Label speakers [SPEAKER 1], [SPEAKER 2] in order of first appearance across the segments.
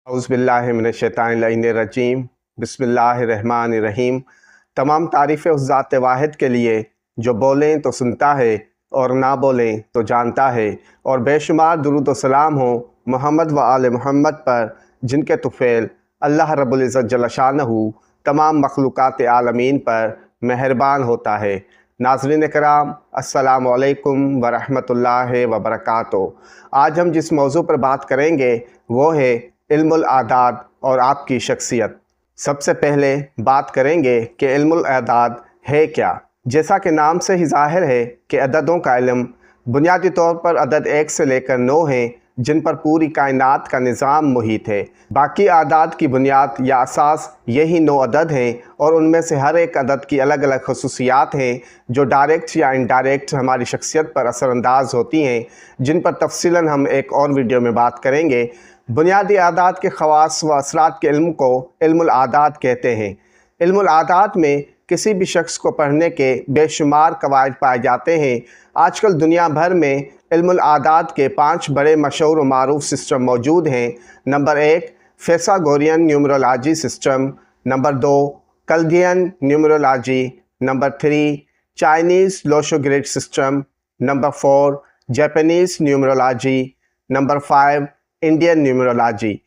[SPEAKER 1] औज़ुबिल्लाहिमिनश्शैतानिर्रजीम बिस्मिल्लाहिर्रहमानिर्रहीम। तमाम तारीफ़ें उस ज़ात वाहिद के लिए जो बोलें तो सुनता है और ना बोलें तो जानता है, और बेशुमार दुरूद व सलाम हो मोहम्मद व आले मोहम्मद पर, जिनके तुफ़ैल अल्लाह रब्बुल इज़्ज़त जल्ल शानहू तमाम मखलूक़ात आलमीन पर मेहरबान होता है। नाज़रीन कराम, अस्सलामु अलैकुम व रहमतुल्लाहि व बरकातुहू। आज हम जिस मौजू पर बात करेंगे वो है इल्मुल आदाद और आपकी शख्सियत। सबसे पहले बात करेंगे कि इल्मुल आदाद है क्या। जैसा कि नाम से ही ज़ाहिर है कि अददों का इल्म बुनियादी तौर पर अदद 1 से लेकर 9 हैं, जिन पर पूरी कायनात का निज़ाम मुहित है। बाकी आदाद की बुनियाद या असास यही 9 अदद हैं, और उनमें से हर एक अदद की अलग अलग खसूसियात हैं जो डायरेक्ट या इनडायरेक्ट हमारी शख्सियत पर असरअंदाज होती हैं, जिन पर तफसीलन हम एक और वीडियो में बात करेंगे। बुनियादी आदाद के ख़वास व असरात के इल्म को इल्मुल आदाद कहते हैं। इल्मुल आदाद में किसी भी शख्स को पढ़ने के बेशुमार क़वाइद पाए जाते हैं। आजकल दुनिया भर में इल्मुल आदाद के 5 बड़े मशहूर व मारूफ सिस्टम मौजूद हैं। Number 1 Pythagorean numerology system, number 2 Chaldean numerology, number 3 Chinese Lo Shu grid system, number 4 Japanese numerology, number 5 Indian numerology.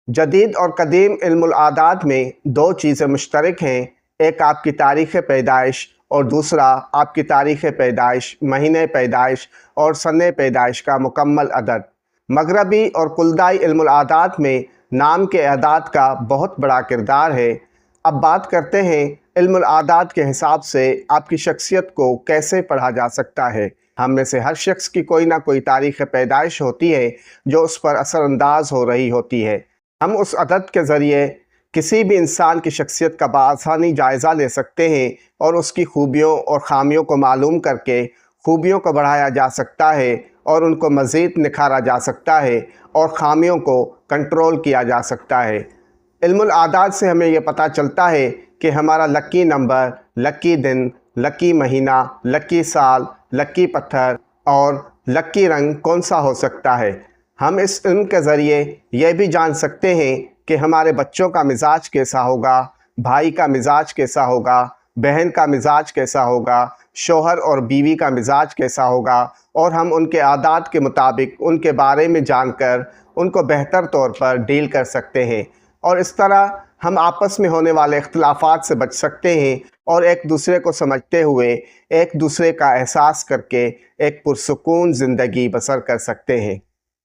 [SPEAKER 1] जदीद और कदीम इल्मुल आदाद में 2 चीज़ें मुश्तरक हैं, एक आपकी तारीख़ पैदाइश और दूसरा आपकी तारीख़ पैदाइश, महीने पैदाइश और सने पैदाइश का मुकम्मल अदद। मगरबी और कुलदाई इल्मुल आदाद में नाम के अदाद का बहुत बड़ा किरदार है। अब बात करते हैं इल्मुल आदाद के हिसाब से आपकी शख्सियत को कैसे पढ़ा जा सकता है। हम में से हर शख्स की कोई ना कोई तारीख़ पैदाइश होती है जो उस पर असरअंदाज हो रही होती है। हम उस अदद के ज़रिए किसी भी इंसान की शख्सियत का बआसानी जायज़ा ले सकते हैं, और उसकी खूबियों और ख़ामियों को मालूम करके खूबियों को बढ़ाया जा सकता है और उनको मज़ीद निखारा जा सकता है, और ख़ामियों को कंट्रोल किया जा सकता है। इल्मुल आदाद से हमें यह पता चलता है कि हमारा लकी नंबर, लकी दिन, लकी महीना, लकी साल, लकी पत्थर और लकी रंग कौन सा हो सकता है। हम इस इल्म के ज़रिए यह भी जान सकते हैं कि हमारे बच्चों का मिजाज कैसा होगा, भाई का मिजाज कैसा होगा, बहन का मिजाज कैसा होगा, शौहर और बीवी का मिजाज कैसा होगा, और हम उनके आदात के मुताबिक उनके बारे में जानकर उनको बेहतर तौर पर डील कर सकते हैं, और इस तरह हम आपस में होने वाले इख्तिलाफ़ात से बच सकते हैं और एक दूसरे को समझते हुए एक दूसरे का एहसास करके एक पुरसुकून ज़िंदगी बसर कर सकते हैं।